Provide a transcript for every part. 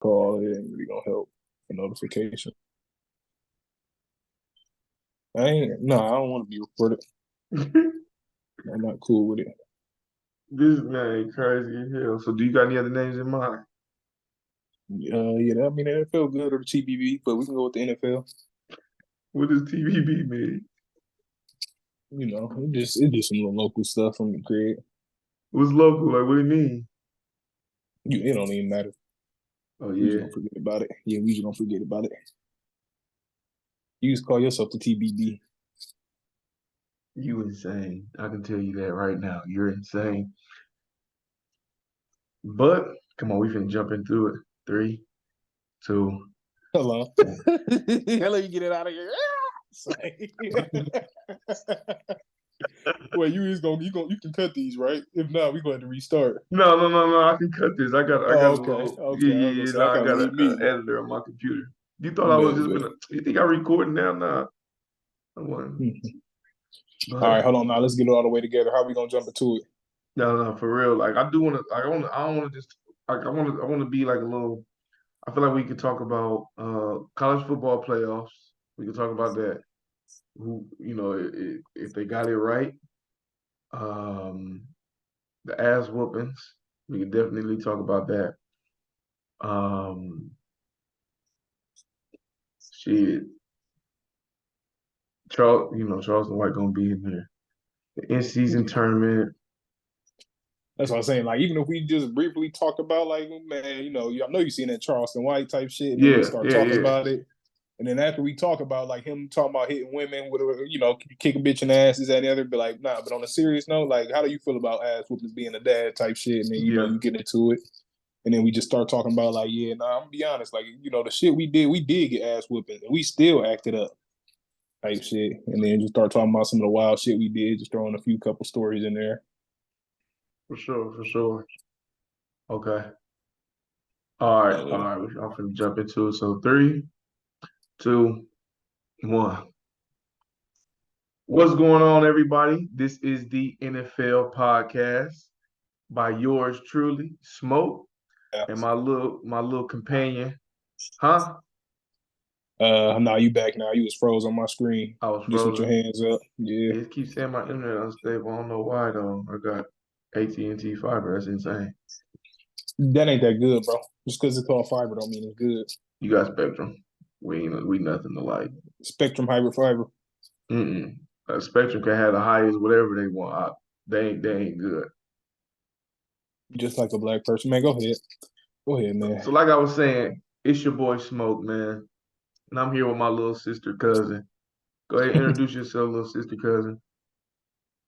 call, it ain't really gonna help the notification. I don't want to be recorded. I'm not cool with it. This man crazy as hell. So do you got any other names in mind? Yeah, I mean, NFL good or the TBB, but we can go with the NFL. What does TVB mean? It's just some little local stuff from the crib. What's local? Like, what do you mean? It don't even matter. Oh, We just yeah. gonna forget about it. Yeah, we just gonna forget about it. You just call yourself the TBB. You insane. I can tell you that right now. You're insane. But, come on, we finna jump into it. Three, two. Hello. Hello, you get it out of here. Well, you can cut these, right? If not, we going to restart. No. I can cut this. I got Oh, a okay, little. okay. I was gonna Yeah. say No, I I gotta got leave an me. editor on my computer. You thought I was Bet, just bet. gonna. You think I'm recording now? Nah. I wasn't. All But right, hold on now. Let's get it all the way together. How we gonna jump into it? no, for real. Like I do want to. I don't want to just. Like I want to be like a little. I feel like we could talk about college football playoffs. We could talk about that. Who if they got it right. Um, the ass whoopings. We could definitely talk about that. Um, shit, Charleston White gonna be in there. The in season tournament. That's what I'm saying. Like, even if we just briefly talk about, like, man, I know you seen that Charleston White type shit, and then we start talking Yeah. about it. And then after we talk about like him talking about hitting women with kicking bitch in the asses at the other, be like, nah. But on a serious note, like, how do you feel about ass whoopings being a dad type shit? And then Yeah, you get into it, and then we just start talking about like, yeah, nah. I'm gonna be honest, like, the shit we did get ass whooping, and we still acted up type shit. And then just start talking about some of the wild shit we did, just throwing a few couple stories in there. for sure. Okay. All right, Uh, all right. I'm gonna jump into it. So three, two, one. What's going on, everybody? This is the NFL podcast by yours truly, Smoke, yeah. and my little companion. Huh? Now you back now. You was froze on my screen, I was just with your frozen. hands up. Yeah, It keeps saying my internet unstable. I don't know why though. I got AT&T fiber. That's insane. that ain't that good, bro. Just because it's called fiber don't mean it's good. You got Spectrum. We nothing alike. Spectrum hybrid fiber. Mm-mm. Spectrum can have the highest whatever they want. They ain't good. Just like a black person. Man, go ahead. Go ahead, man. So like I was saying, it's your boy Smoke, man, and I'm here with my little sister cousin. Go ahead, introduce yourself, little sister cousin.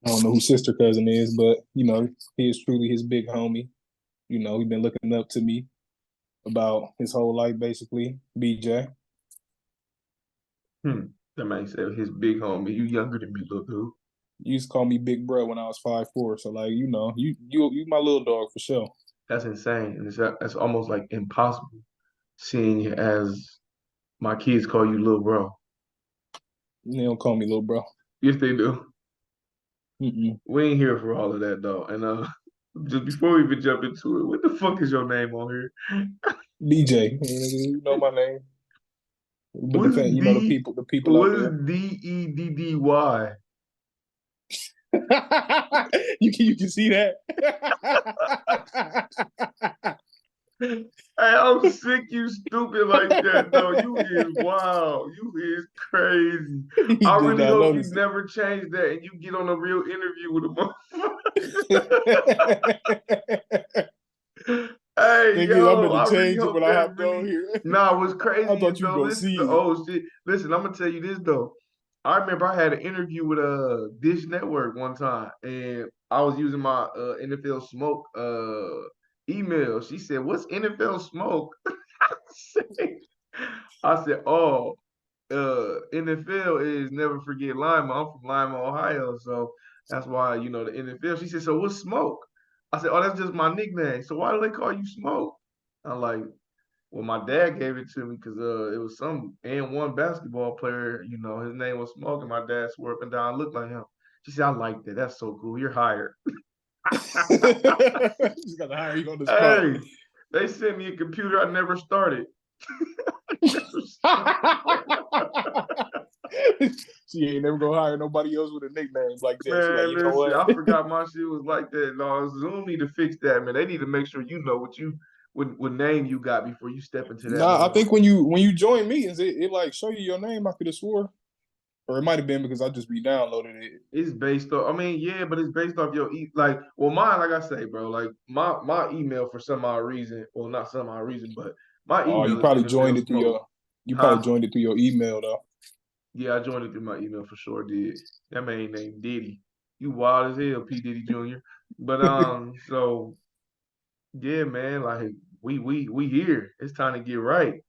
I don't know who sister cousin is, but he is truly his big homie. He's been looking up to me about his whole life, basically. BJ. Hmm. That man said his big homie. You younger than me, little dude. You used to call me Big Bro when I was 5'4". So like, you my little dog for sure. That's insane, and that's almost like impossible. Seeing you as my kids call you little bro. They don't call me little bro. Yes, they do. Mm-mm. We ain't here for all of that though. And just before we even jump into it, what the fuck is your name on here? BJ. You know my name. But What's D? the people out What there. is DEDDY? You can see that. Hey, I'm sick. You stupid like that though. You is wild. You is crazy. You I did really not hope you notice never change that and you get on a real interview with a it. motherfucker. Hey, Thing is, I yo, meant to I really change it hope when I that hopped on really. here. Nah, what's I crazy is thought you were though, gonna this is the see it. old shit. Listen, I'm gonna tell you this though. I remember I had an interview with Dish Network one time, and I was using my NFL Smoke email. She said, "What's NFL Smoke?" I said, "Oh, NFL is Never Forget Lima. I'm from Lima, Ohio, so that's why the NFL." She said, "So what's Smoke?" I said, "Oh, that's just my nickname. So why do they call you Smoke?" I'm like, "Well, my dad gave it to me because it was some N1 basketball player. His name was Smoke, and my dad swore up and down I looked like him." She said, "I like that. That's so cool. You're hired." Just got to hire you on the spot. Hey, They sent me a computer I never started. She ain't never gonna hire nobody else with a nickname like that. She like, Man, you know listen, what? I forgot my shit was like that. No, Zoom need to fix that, man. They need to make sure you know what name you got before you step into that Nah, I think motherfucker. when you join meetings, it like show you your name. I could have swore, or it might have been because I just re-downloaded it. It's based off. I mean, yeah, but it's based off your like. Well, mine, like I say, bro. Like my email for some odd reason. Well, not some odd reason, but my Oh, email is NFL Smoke. you probably Huh? joined it through your email though. Yeah, I joined it through my email for sure. Did that man named Diddy? You wild as hell, P Diddy Jr. But so yeah, man. Like we here. It's time to get right.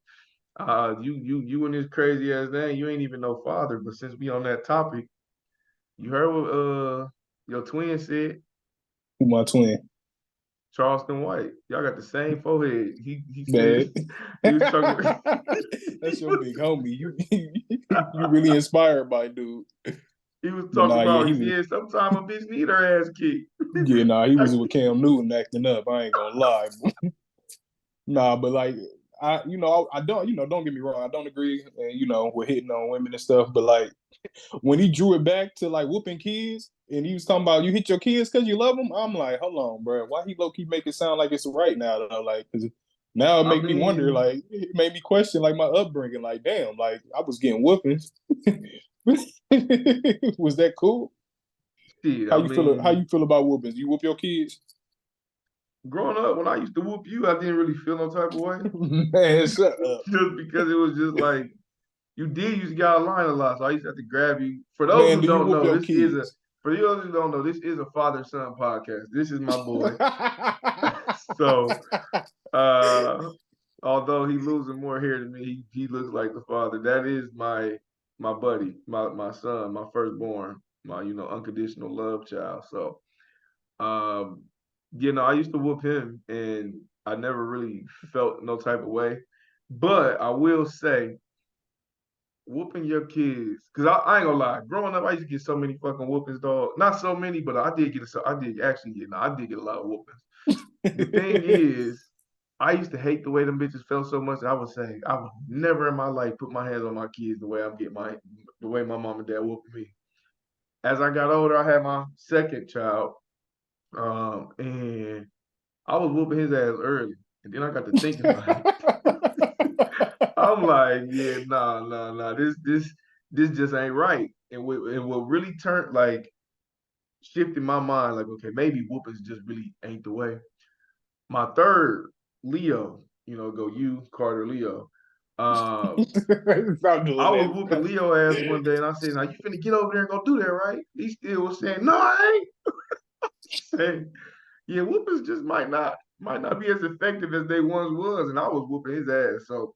You and this crazy ass name. You ain't even no father. But since we on that topic, you heard what your twin said. Who my twin? Charleston White. Y'all got the same forehead. He said Dad. he was talking. That's your big homie. You really inspired by dude. He was But talking nah, yeah, about. He said, "Yeah, sometimes a bitch need her ass kicked." he was with Cam Newton acting up. I ain't gonna lie. Nah, but like I don't don't get me wrong, I don't agree, with hitting on women and stuff. But like when he drew it back to like whooping kids, and he was talking about you hit your kids because you love them, I'm like, hold on, bro, why he low key make it sound like it's right now though? Like, because now it I make me wonder, mean, like it made me question like my upbringing. Like, damn, like I was getting whoopings. Was that cool? shit. How I you feel? How mean, you feel about whoopings? You whoop your kids? growing up, when I used to whoop you, I didn't really feel no type of way, Man, shut up. just because it was just like you did used to get out of line a lot. So I used to have to grab you. For those Man, who do you don't whoop know, your this is a kids? for those who don't know, this is a father son podcast. This is my boy. So uh although he losing more hair than me, he looks like the father. That is my buddy, my son, my firstborn, my unconditional love child. So um I used to whoop him and I never really felt no type of way. But I will say whooping your kids, because I ain't gonna lie, growing up I used to get so many fucking whoopings, dog. Not so many, but I did actually get no, I did get a lot of whoopings. The thing is, I used to hate the way them bitches felt so much. I would say I would never in my life put my hands on my kids the way my mom and dad whooped me. As I got older, I had my second child, and I was whooping his ass early, and then I got to thinking like, I'm like, yeah, nah, this just ain't right. And what really turned like shifted my mind, like, okay, maybe whoopings just really ain't the way. My third, Leo, go you, Carter, Leo. Stop I doing was whooping that. Leo ass one day, and I said, "Now you finna get over there and go do that, right?" He still was saying, "No, I ain't." Saying, "Yeah, whoopings just might not be as effective as they once was," and I was whooping his ass. So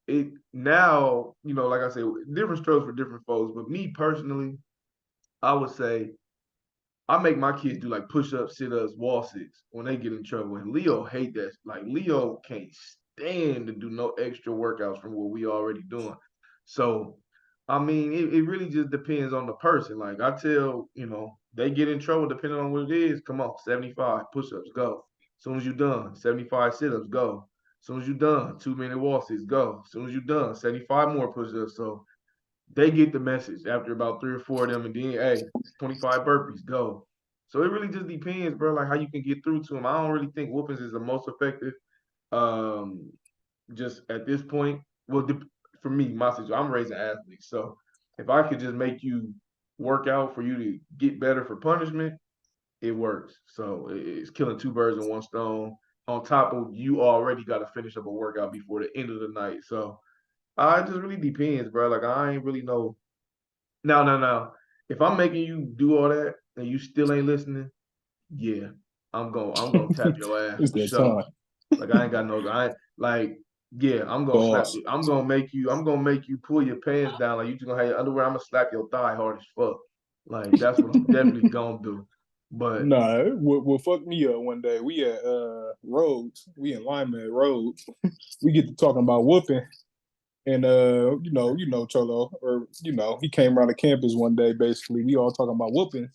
it now, like I said, different strokes for different folks. But me personally, I would say I make my kids do like push-ups, sit-ups, wall sits when they get in trouble. And Leo hate that. Like Leo can't stand to do no extra workouts from what we already doing. So I mean, it really just depends on the person. Like I tell, they get in trouble depending on what it is. Come on, 75 push-ups, go. As soon as you're done, 75 sit-ups, go. As soon as you're done, 2-minute wall sits, go. As soon as you're done, 75 more push-ups. So they get the message after about 3 or 4 of them, and then hey, 25 burpees, go. So it really just depends, bro, like how you can get through to them. I don't really think whoopings is the most effective. Um, just at this point, well, for me, my situation, I'm raising athletes, so if I could just make you work out for you to get better for punishment, it works. So it's killing two birds in one stone. On top of you already got to finish up a workout before the end of the night. So it just really depends, bro. Like I ain't really know. No, no, no. If I'm making you do all that and you still ain't listening, yeah, I'm gonna tap your ass It's for that sure. time. Like I ain't got no I ain't, like yeah, I'm gonna slap Pause. you. I'm gonna make you pull your pants down. Like you just gonna have your underwear. I'm gonna slap your thigh hard as fuck. Like that's what I'm definitely gonna do. But Nah, what fucked me up one day. We at Rhodes. We in Lyman at Rhodes. We get to talking about whooping. And Cholo, or he came around the campus one day, basically. We all talking about whooping.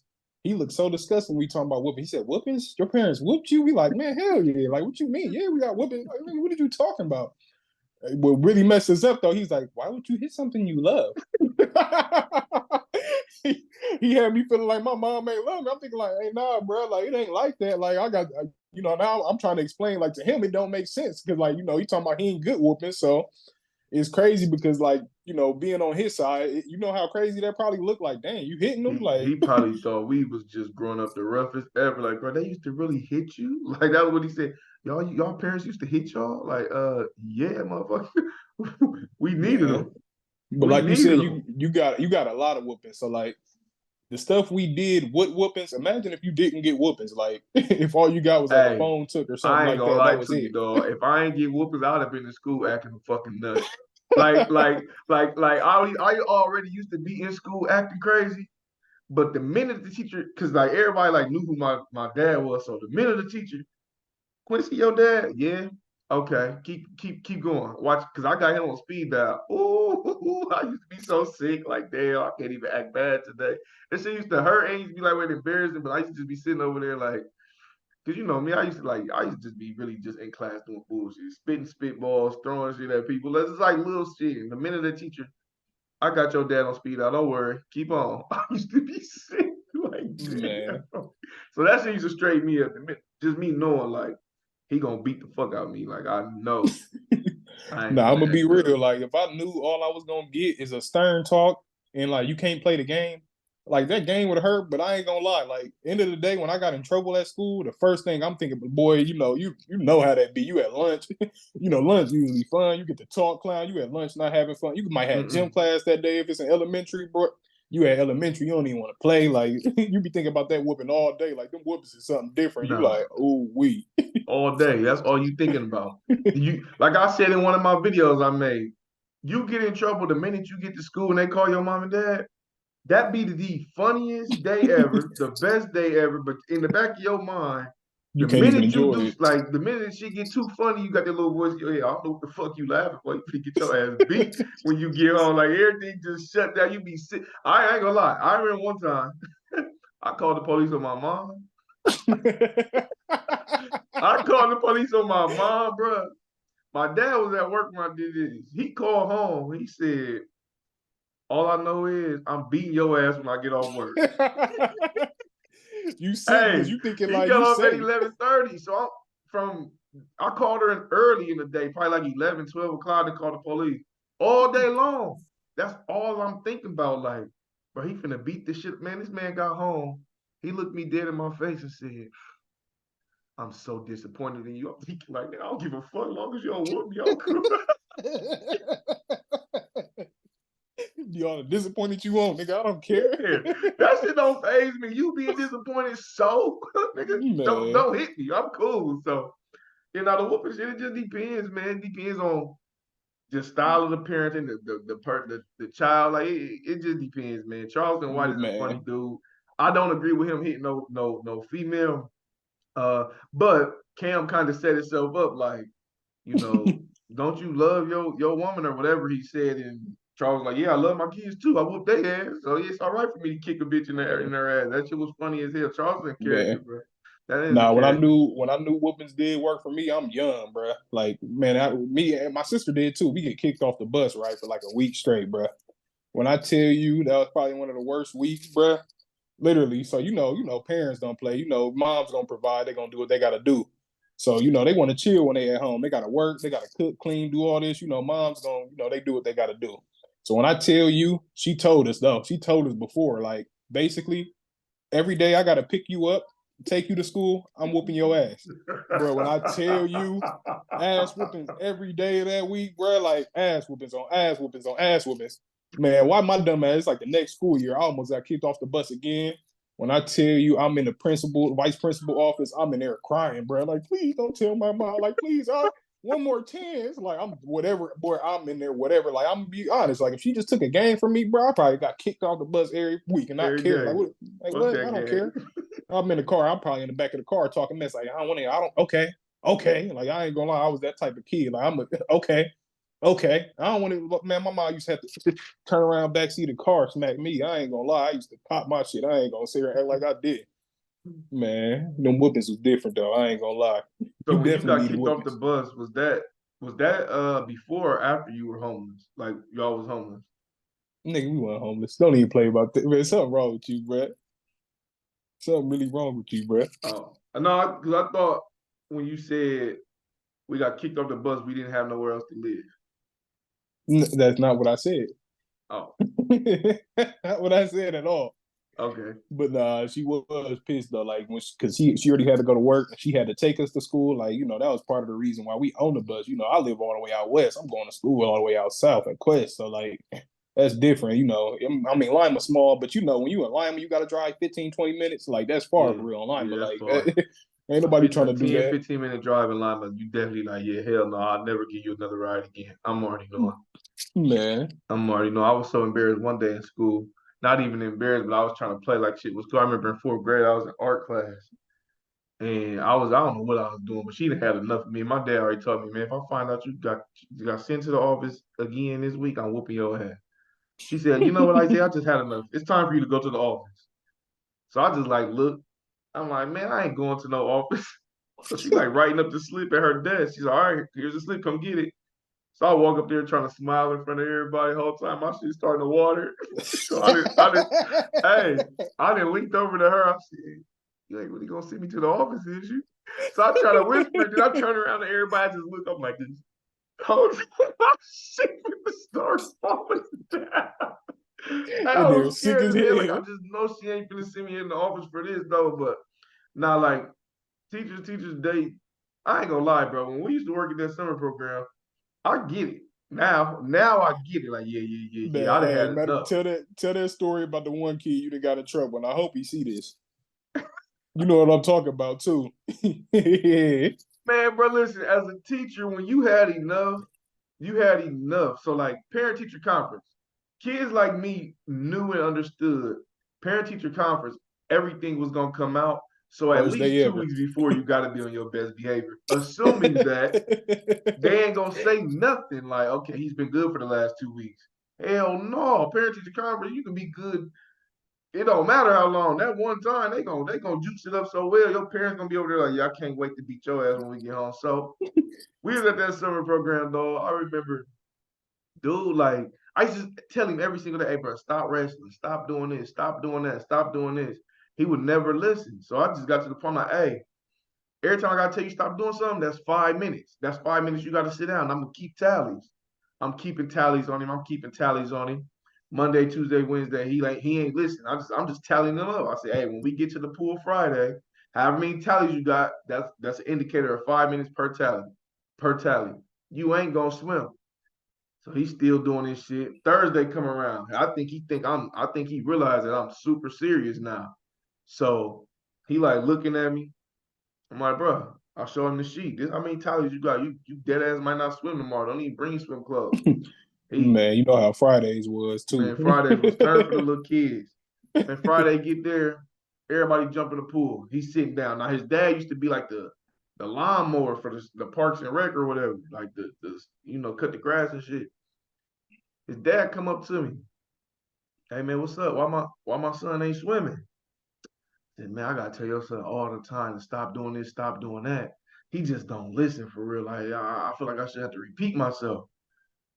He looked so disgusted when we talking about whooping. He said, "Whoopings? Your parents whooped you?" We like, man, hell yeah! Like, what you mean? Yeah, we got whooping. Like, what are you talking about? What really messed us up though, he's like, "Why would you hit something you love?" he had me feeling like my mom ain't love me. I'm thinking like, "Hey, nah, bro, like it ain't like that." Like I got, now I'm trying to explain like to him it don't make sense because like he talking about he ain't good whooping, so it's crazy because like being on his side, how crazy that probably looked like. Dang, you hitting them like. He probably thought we was just growing up the roughest ever. Like, bro, they used to really hit you. Like that was what he said. Y'all parents used to hit y'all. Like, yeah, motherfucker. We needed Man. them. But We like you needed said, them. you got a lot of whoopings. So like the stuff we did with whoopings, imagine if you didn't get whoopings. Like if all you got was like a Hey, phone took or something I ain't like gonna that, lie that was to you, it. dog. If I ain't get whoopings, I'd have been in school acting a fucking nut. Like I already used to be in school acting crazy. But the minute the teacher, because like everybody like knew who my dad was, so the minute the teacher, Quincy, your dad, yeah, okay, keep going, watch, because I got him on speed dial. Ooh, I used to be so sick, like damn, I can't even act bad today. That shit used to hurt, and used to be like, wait, embarrassing, but I used to just be sitting over there like, because you know me, I used to just be really just in class doing bullshit, spitting spitballs, throwing shit at people. That's just like little shit. And the minute the teacher, I got your dad on speed dial. Don't worry. Keep on. I used to be sick. Like, Man. damn. So that shit used to straighten me up. Just me knowing, like, he gonna beat the fuck out of me. Like, I know I ain't Nah, I'm gonna gonna be act up. real. Like if I knew all I was gonna get is a stern talk and like you can't play the game, like that game would hurt. But I ain't gonna lie. Like end of the day, when I got in trouble at school, the first thing I'm thinking, boy, you know how that be. You at lunch, lunch usually fun. You get to talk clown. You at lunch not having fun. You might have gym Mm-mm. class that day if it's an elementary, bro. You at elementary, you don't even want to play. Like you be thinking about that whooping all day. Like them whoopings is something different. You Nah, like, oh we. all day. That's all you thinking about. You, like I said in one of my videos I made, you get in trouble the minute you get to school and they call your mom and dad. That be the funniest day ever, the best day ever. But in the back of your mind, You the can't even minute you enjoy do, it. like the minute she get too funny, you got that little voice in your head. I don't know what the fuck you laughing for. You finna get your ass beat when you get home. Like everything just shut down. You be sick. I ain't gonna lie. I remember one time I called the police on my mom. I called the police on my mom, bro. My dad was at work when I did this. He called home. He said, "All I know is I'm beating your ass when I get off work." You sick because Hey, you thinking he like got you off at safe. 11:30. So I called her in early in the day, probably like 11, 12 o'clock to call the police all day long. That's all I'm thinking about. Like, bro, he finna beat this shit. Man, this man got home. He looked me dead in my face and said, "I'm so disappointed in you." I'm thinking like, man, I don't give a fuck as long as you don't whoop me. I'm cool. Y'all disappointed you on, nigga. I don't care. Yeah, that shit don't phase me. You being disappointed, so nigga, Man, don't hit me. I'm cool. So the whooping shit, it just depends, man. It depends on the style of the parenting, the child. Like it just depends, man. Charleston White but is a funny man, dude. I don't agree with him hitting no female. But Cam kind of set himself up like, you know, don't you love your woman or whatever he said, and Charles was like, yeah, I love my kids too. I whoop their ass, so it's all right for me to kick a bitch in their ass. That shit was funny as hell. Charles is a character, man. bro. That is a Nah, character. when I knew whoopings did work for me, I'm young, bro. Like, man, me and my sister did too. We get kicked off the bus, right, for like a week straight, bro. When I tell you that was probably one of the worst weeks, bro. Literally. So parents don't play. Mom's gonna provide. They're gonna do what they gotta do. So they want to chill when they at home. They gotta work. They gotta cook, clean, do all this. Mom's gonna they do what they gotta do. So when I tell you, she told us though. She told us before, like basically every day I gotta pick you up, take you to school. I'm whooping your ass, bro. When I tell you, ass whoopings every day of that week, bro. Like ass whoopings on ass whoopings on ass whoopings. Man, why my dumb ass? It's like the next school year, I almost got kicked off the bus again. When I tell you, I'm in the vice principal office, I'm in there crying, bro. Like, please don't tell my mom. Like, please, one more chance. Like, I'm whatever, boy. I'm in there, whatever. Like, I'm gonna be honest. Like, if she just took a game from me, bro, I probably got kicked off the bus every week and not Every care. Like, day. what? Like, Fuck what? that I don't game. care. I'm in the car. I'm probably in the back of the car talking mess. Like, I don't want to. I don't. Okay, okay. Like, I ain't gonna lie. I was that type of kid. Like, okay, Okay, I don't want to. Man, my mom used to have to turn around backseat of the car, smack me. I ain't gonna lie. I used to pop my shit. I ain't gonna sit here and act like I did. Man, them whoopings was different though. I ain't gonna lie. So You when you definitely got needed kicked off the whoopings. bus, was that before or after you were homeless? Like y'all was homeless? Nigga, we weren't homeless. Don't even play about that. Man, something wrong with you, Brett. Something really wrong with you, Brett. Oh, no, because I thought when you said we got kicked off the bus, we didn't have nowhere else to live. That's not what I said. Oh, Not what I said at all. okay. But she was pissed though, like when because she already had to go to work and she had to take us to school. Like, you know, that was part of the reason why we own the bus. You know, I live all the way out west. I'm going to school all the way out south at Quest. So like that's different, you know. I mean, Lima's small, but you know, when you in Lima, you gotta drive 15, 20 minutes. Like that's far Yeah, for real in Lima. yeah, that's Like far. ain't nobody trying A to do 10, that. 15 minute drive in Lima, you definitely like, yeah, hell no, I'll never give you another ride again. I'm already knowing. Man. I'm already know. I was so embarrassed one day in school. Not even embarrassed, but I was trying to play like shit was cool. I remember in fourth grade, I was in art class. And I don't know what I was doing, but she done had enough of me. My dad already told me, man, if I find out you got sent to the office again this week, I'm whooping your ass. He said, you know what, Isaiah, I just had enough. It's time for you to go to the office. So I just like look. I'm like, man, I ain't going to no office. So she like writing up the slip at her desk. She's like, all right, here's the slip, come get it. So I walk up there trying to smile in front of everybody the whole time. My shit's starting to water. So hey, I didn't leaned over to her. I said, you ain't really gonna send me to the office, is you? So I try to whisper, then I turn around and everybody just look up like this. Oh, shit, the start falling down. I And they're was sick scared as as hell. Like, I hell. just know she ain't gonna send me in the office for this, though. But now, like, teachers, I ain't gonna lie, bro. When we used to work at that summer program, I get it. Now I get it. Like, yeah. I Man, done hey, had matter, enough. tell that story about the one kid you done got in trouble. And I hope he see this. You know what I'm talking about too. Yeah. Man, bro, listen, as a teacher, when you had enough, you had enough. So, like, parent teacher conference, kids like me knew and understood parent teacher conference, everything was going to come out. So, at Worst least day 2 ever. weeks before, you got to be on your best behavior, assuming that they ain't going to say nothing like, okay, he's been good for the last 2 weeks. Hell no, parent teacher conference, you can be good. It don't matter how long. That one time they gonna juice it up so well. Your parents gonna be over there like, yeah, I can't wait to beat your ass when we get home. So we was at that summer program, though. I remember, dude, like I used to tell him every single day, hey, bro, stop wrestling, stop doing this, stop doing that, stop doing this. He would never listen. So I just got to the point like, hey, every time I gotta tell you stop doing something, that's 5 minutes. That's 5 minutes you gotta sit down. I'm gonna keep tallies. I'm keeping tallies on him. I'm keeping tallies on him. Monday, Tuesday, Wednesday, he ain't listening. I'm just tallying them up. I say, hey, when we get to the pool Friday, however many tallies you got, that's an indicator of 5 minutes per tally. Per tally. You ain't gonna swim. So he's still doing this shit. Thursday come around. I think he realized that I'm super serious now. So he like looking at me. I'm like, bro, I'll show him the sheet. This how many tallies you got. You dead ass might not swim tomorrow. Don't even bring your swim clothes. He Man, you know how Fridays was too. Man, Fridays was turned for the little kids. Man, Friday get there, everybody jump in the pool. He's sitting down. Now his dad used to be like the lawnmower for the Parks and Rec or whatever, like the cut the grass and shit. His dad come up to me, hey man, what's up? Why my son ain't swimming? I said, man, I gotta tell your son all the time to stop doing this, stop doing that. He just don't listen for real. Like I feel like I should have to repeat myself.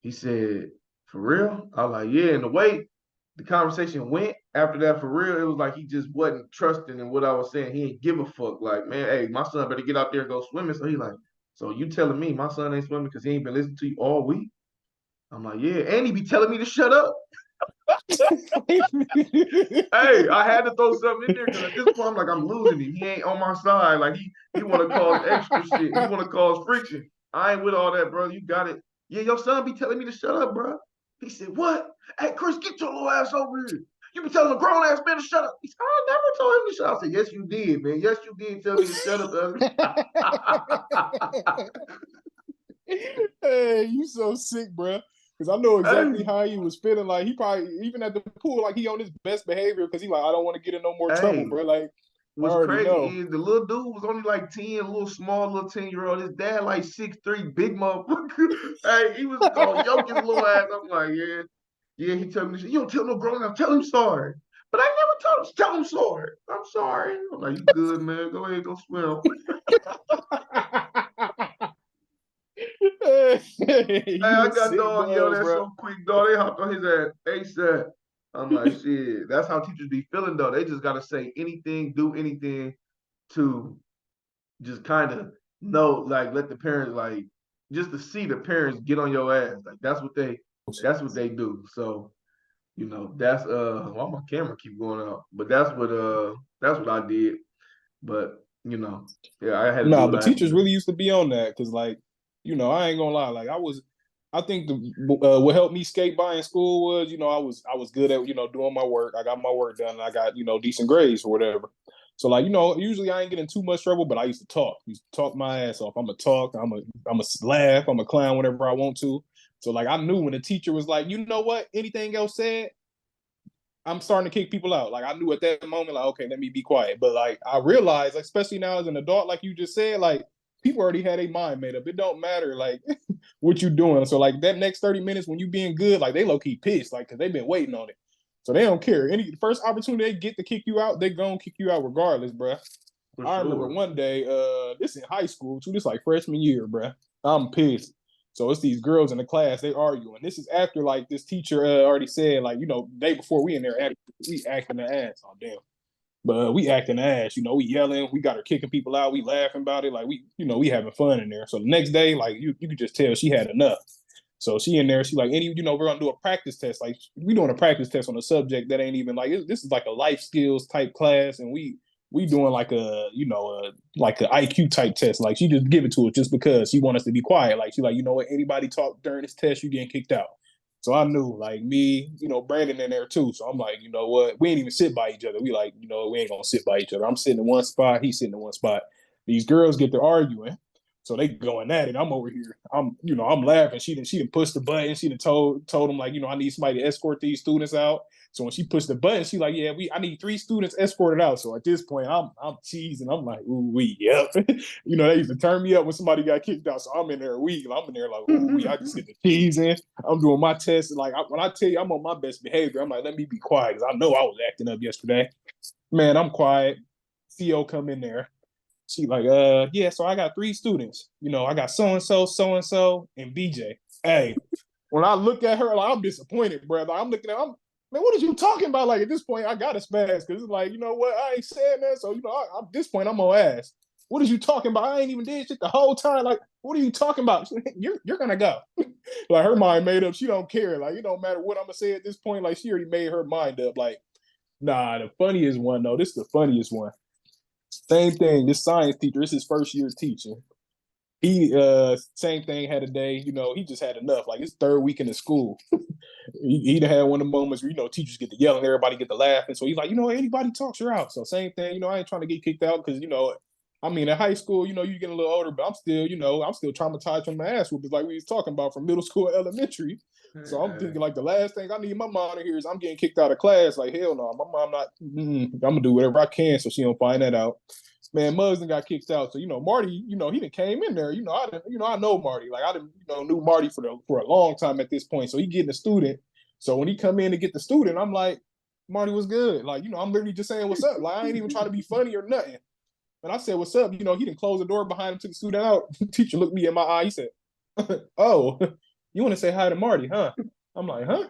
He said, for real? I was like, yeah. And the way the conversation went after that, for real, it was like he just wasn't trusting in what I was saying. He didn't give a fuck. Like, man, hey, my son better get out there and go swimming. So he like, so you telling me my son ain't swimming because he ain't been listening to you all week? I'm like, yeah. And he be telling me to shut up. Hey, I had to throw something in there because at this point I'm like, I'm losing him. He ain't on my side. Like he want to cause extra shit. He want to cause friction. I ain't with all that, bro. You got it. Yeah, your son be telling me to shut up, bro. He said, what? Hey, Chris, get your little ass over here. You be telling a grown ass man to shut up. He said, I never told him to shut up. I said, yes, you did, man. Yes, you did tell me to shut up. Hey, you so sick, bro. Because I know exactly hey, how he was feeling. Like he probably even at the pool, like he on his best behavior because he like I don't want to get in no more trouble, hey, bro. Like I what's already crazy know. is the little dude was only like 10, a little small little 10-year-old. His dad like 6'3", big motherfucker. Hey, he was gonna yoke his little ass. I'm like, yeah. Yeah, he told me, you don't tell no grown up, tell him sorry. But I never told him, tell him sorry. I'm sorry. I'm like, you good, man. Go ahead, go swim. Hey, You I a got sick dog yell bug, that bro. so quick, dog. They hopped on his ass ASAP. I'm like, shit. That's how teachers be feeling, though. They just gotta say anything, do anything to just kind of know, like, let the parents like just to see the parents get on your ass. Like that's what they do. So, that's why my camera keep going out. But that's what I did. But, yeah, I had to do Nah, what but I had to teachers do. really used to be on that because, like, I ain't gonna lie. Like, I think what helped me skate by in school was, I was good at, doing my work. I got my work done, and I got, decent grades or whatever. So, like, usually I ain't getting too much trouble, but I used to talk. Used to talk my ass off. I'm a talk. I'm a laugh. I'm a clown whenever I want to. So, like, I knew when the teacher was like, you know what, anything else said, I'm starting to kick people out. Like I knew at that moment, like, okay, let me be quiet. But like I realized, like, especially now as an adult, like you just said, like people already had a mind made up. It don't matter like what you doing. So like that next 30 minutes when you being good, like they low key pissed, like because they've been waiting on it. So they don't care. Any first opportunity they get to kick you out, they gonna kick you out regardless, bruh. For I remember sure. one day, this in high school too. This like freshman year, bruh. I'm pissed. So it's these girls in the class, they arguing. This is after like this teacher already said, like, day before we in there, we acting the ass. Oh damn. But we acting the ass, we yelling, we got her kicking people out, we laughing about it, like we having fun in there. So the next day, like you could just tell she had enough. So she in there, she like, we're gonna do a practice test. Like we doing a practice test on a subject that ain't even like this is like a life skills type class, and we doing like like an IQ type test. Like she just give it to us just because she want us to be quiet. Like she like, you know what, anybody talk during this test, you getting kicked out. So I knew like me, Brandon in there too. So I'm like, you know what, we ain't even sit by each other. We like, we ain't gonna sit by each other. I'm sitting in one spot, he's sitting in one spot. These girls get to arguing. So they going at it. I'm over here. I'm laughing. She didn't push the button. She done told him like, I need somebody to escort these students out. So when she pushed the button, she like, yeah, I need 3 students escorted out. So at this point, I'm cheesing. I'm like, ooh wee, yep. They used to turn me up when somebody got kicked out. So I'm in there weak. I'm in there like, ooh wee. I just get the cheese in. I'm doing my test. Like when I tell you I'm on my best behavior, I'm like, let me be quiet because I know I was acting up yesterday. Man, I'm quiet. CO come in there. She like, yeah, so I got 3 students. I got so and so, and BJ. Hey, when I look at her, like I'm disappointed, brother. I'm looking at, man, what are you talking about? Like at this point, I gotta spaz because it's like, you know what, I ain't saying that. So at this point, I'm gonna ask, what are you talking about? I ain't even did shit the whole time. Like, what are you talking about? You're gonna go. Like her mind made up. She don't care. Like it don't matter what I'm gonna say at this point. Like she already made her mind up. Like, nah, the funniest one though. This is the funniest one. Same thing. This science teacher, it's his first year teaching. He same thing had a day, he just had enough. Like it's 3rd week in the school. He'd had one of the moments where, teachers get to yelling, everybody get to laughing. So he's like, anybody talks her out. So same thing, I ain't trying to get kicked out because, I mean, in high school, you get a little older, but I'm still traumatized from my ass whoopings like we was talking about from middle school, elementary. So I'm thinking like the last thing I need my mom to hear is I'm getting kicked out of class. Like hell no, my mom not. I'm gonna do whatever I can so she don't find that out. Man, Muggs got kicked out. So Marty, he done came in there. I know Marty. Like I didn't, knew Marty for a long time at this point. So he getting a student. So when he come in to get the student, I'm like, Marty was good. Like I'm literally just saying what's up. Like I ain't even trying to be funny or nothing. And I said, what's up? He didn't close the door behind him, took the student out. Teacher looked me in my eye. He said, oh, you want to say hi to Marty, huh? I'm like, huh?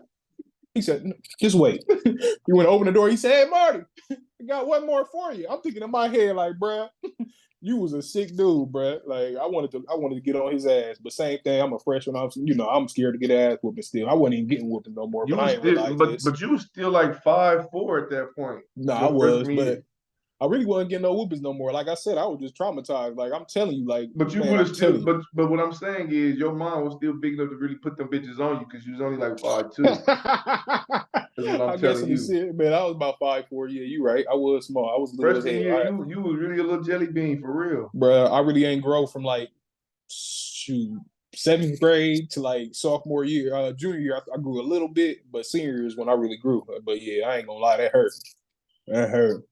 He said, just wait. He went to open the door. He said, hey, Marty, I got one more for you. I'm thinking in my head, like, bruh, you was a sick dude, bruh. Like, I wanted to get on his ass. But same thing, I'm a freshman. I'm scared to get ass whooping still. I wasn't even getting whooping no more, You but I was ain't still, realize but this. but you was still like 5'4" at that point, No, I your was, freshman but year. I really wasn't getting no whoopings no more. Like I said, I was just traumatized. Like I'm telling you, like, But you man, would have I'm still, telling you. but what I'm saying is your mom was still big enough to really put them bitches on you because you was only like 5'2". That's what I'm I guess telling in the you. city, man, I was about 5'4". Yeah, you right. I was small. I was little as Freshman hell. year, you was really a little jelly bean for real. Bro, I really ain't grow from like shoot 7th grade to like sophomore year. Junior year, I grew a little bit, but senior year is when I really grew. But yeah, I ain't gonna lie, that hurt. That hurt.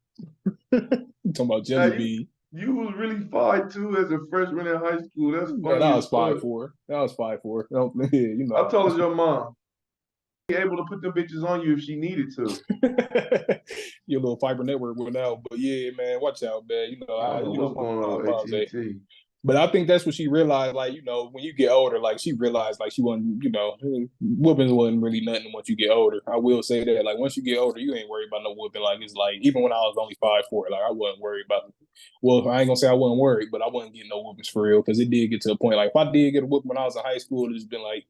You talking about Now Jelly Bean? you was really 5'2" as a freshman in high school. That's Man, funny I as was fuck. 5'4". That was 5'4". No, yeah, you I know. told your mom be able to put them bitches on you if she needed to. Your little fiber network went out, but yeah, man, watch out, man. I don't know You know, what's my going on with mom's AT&T. but I think that's what she realized, like, when you get older, like she realized like she wasn't, whoopings wasn't really nothing once you get older. I will say that. Like once you get older, you ain't worried about no whooping. Like it's like even when I was only 5'4", like I wasn't worried about well, I ain't gonna say I wasn't worried, but I wasn't getting no whoopings for real because it did get to a point like if I did get a whooping when I was in high school, it's been like,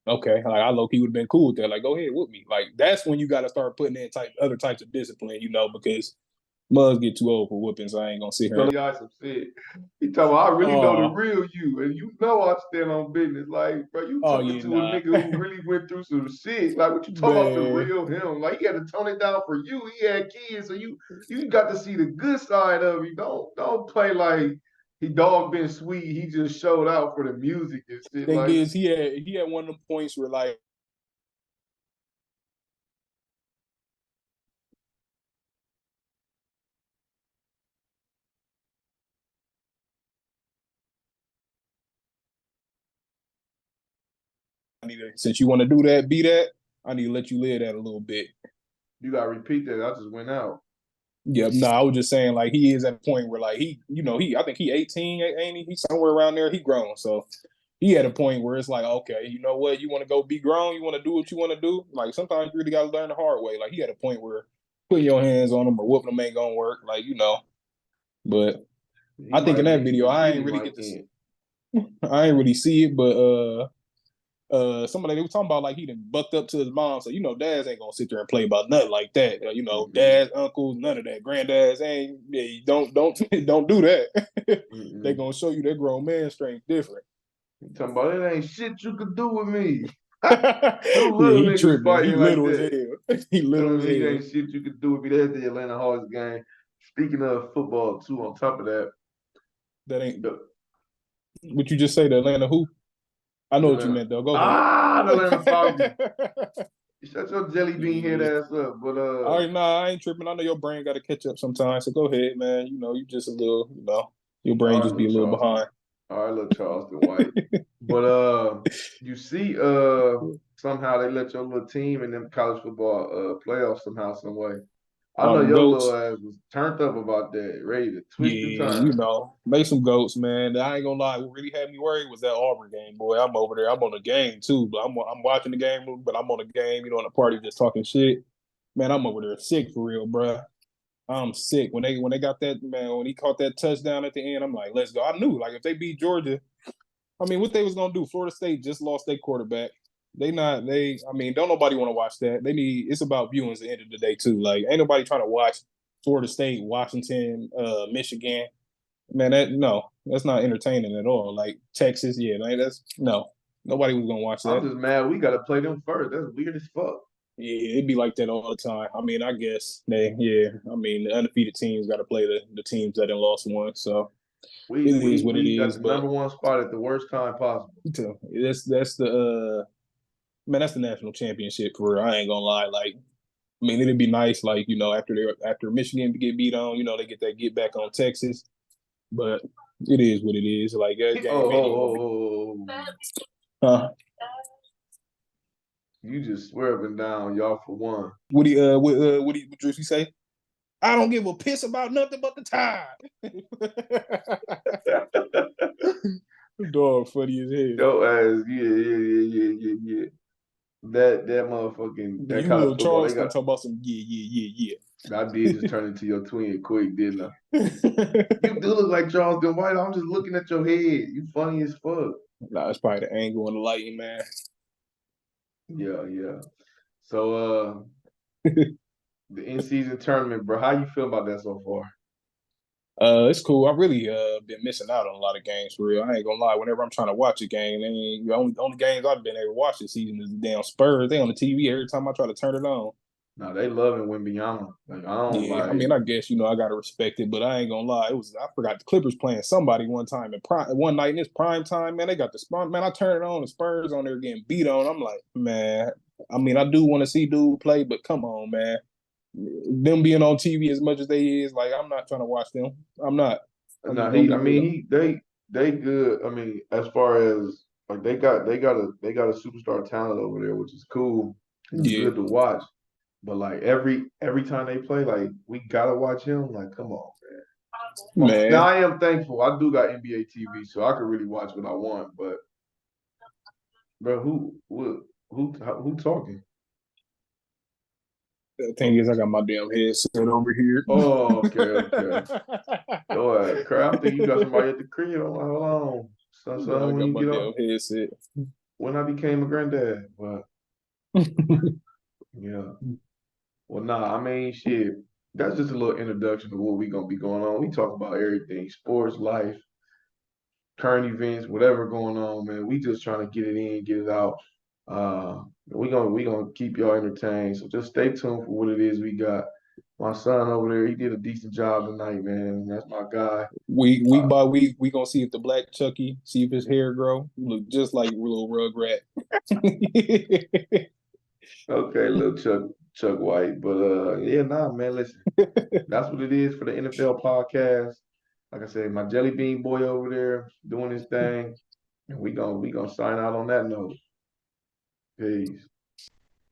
okay, like I low key would have been cool with that. Like, go ahead, whoop me. Like that's when you gotta start putting in other types of discipline, because mugs get too old for whooping, so I ain't gonna sit here. Y'all some shit. He talking about, I really know the Oh, real you, and you know I stand on business. Like, bro, you oh talking yeah, to a nah, nigga who really went through some shit. Like, what you talking about the man. real him? Like, he had to tone it down for you. He had kids, so you got to see the good side of him. Don't play like he dog been sweet. He just showed out for the music and shit. Thing Like, is, he had one of them points where like since you want to do that, be that. I need to let you live that a little bit. you gotta repeat that. I just went out. Yeah, no, I was just saying like he is at a point where like I think he 18, ain't he? He's somewhere around there. He grown, so he at a point where it's like, okay, you know what? You want to go be grown. You want to do what you want to do. Like sometimes you really got to learn the hard way. Like he had a point where putting your hands on him or whooping him ain't gonna work. Like but He I think in might that be. video I He ain't really might get to see. end. I ain't really see it, but somebody they were talking about like he done bucked up to his mom, so dads ain't gonna sit there and play about nothing like that. Mm-mm. Dads, uncles, none of that. Granddads ain't. Yeah, don't don't do that. They Mm-mm. gonna show you their grown man strength different. He talking about it ain't shit you could do with me. Yeah, Them little he niggas tripping. He fighting like little as that. hell. He Telling little as me he hell. ain't shit you could do with me. That's the Atlanta Hawks game. Speaking of football, too, on top of that, That ain't the, what you just say. The Atlanta who? I know the what you Atlanta, meant though. Go ahead. the Atlanta Falcons. Shut your jelly bean head Yeah. ass up. But All right, nah, I ain't tripping. I know your brain got to catch up sometimes. So go ahead, man. You just a little, your all brain right, just be little a little Charleston. behind. All right, little Charleston White. But you see, somehow they let your little team in them college football playoffs somehow, some way. I All know them your little goats. ass was turned up about that, ready to twist and Yeah, turn. make some goats, man. I ain't gonna lie. What really had me worried was that Auburn game, boy. I'm over there. I'm on the game too, but I'm watching the game, but I'm on the game. On the party, just talking shit. Man, I'm over there sick for real, bruh. I'm sick when they got that man when he caught that touchdown at the end. I'm like, let's go. I knew like if they beat Georgia, I mean, what they was gonna do? Florida State just lost their quarterback. They not they. I mean, don't nobody want to watch that. They need. It's about viewings at the end of the day too. Like, ain't nobody trying to watch Florida State, Washington, Michigan. Man, that's not entertaining at all. Like Texas, yeah, like that's no. Nobody was gonna watch I'm that. just mad we got to play them first. That's weird as fuck. Yeah, it'd be like that all the time. I mean, I guess yeah. I mean, the undefeated teams got to play the teams that have lost one. So We it is we what it we got is. the But number one spot at the worst time possible. that's the man, that's the national championship for real. I ain't gonna lie. Like, I mean, it'd be nice, like after Michigan get beat on, they get back on Texas. But it is what it is. Like that Oh, game ain't even gonna be. oh, oh, oh. Huh? You just swerving down, y'all for one. What Drewski say? I don't give a piss about nothing but the time. Dog funny as hell. Yo ass, yeah. That motherfucking that You college little football, they Charleston got. talk about some yeah. I did just turn into your twin quick, didn't I? Yeah. You do look like Charleston White. I'm just looking at your head. You funny as fuck. Nah, it's probably the angle and the lighting, man. Yeah. So the in season tournament, bro. How you feel about that so far? It's cool. I really been missing out on a lot of games for real. I ain't gonna lie. Whenever I'm trying to watch a game, the only games I've been able to watch this season is the damn Spurs. They on the TV every time I try to turn it on. No, they love it when beyond. Like I don't Yeah, I like. mean, I guess I gotta respect it, but I ain't gonna lie. I forgot the Clippers playing somebody one time in one night in this prime time. Man, they got the Spurs. Man, I turned it on. The Spurs on there getting beat on. I'm like, man. I mean, I do want to see dude play, but come on, man. them being on TV as much as they is, like I'm not trying to watch them. I'm not. I'm No, just gonna he. I be mean, real. they good. I mean, as far as like they got a superstar talent over there, which is cool. It's Yeah, good to watch. But like every time they play, like we gotta watch him. Like, come on, man. Now man. I am thankful. I do got NBA TV, so I can really watch what I want. But bro, who talking? The thing is, I got my damn headset over here. Oh, okay. Yo, crap. I think you got somebody at the crib. I'm like, hold on, I son, when got you my get up, damn headset. when I became a granddad. But yeah. Well, nah, I mean, shit. That's just a little introduction to what we gonna be going on. We talk about everything, sports, life, current events, whatever going on, man. We just trying to get it in, get it out. We gonna keep y'all entertained. So just stay tuned for what it is we got. My son over there, he did a decent job tonight, man. That's my guy. Week by week, we gonna see if the black Chucky, see if his hair grow. He look just like little Rugrat. Okay, little Chuck White. But yeah, nah, man, listen. That's what it is for the NFL podcast. Like I said, my jelly bean boy over there doing his thing. And we gonna sign out on that note. Peace.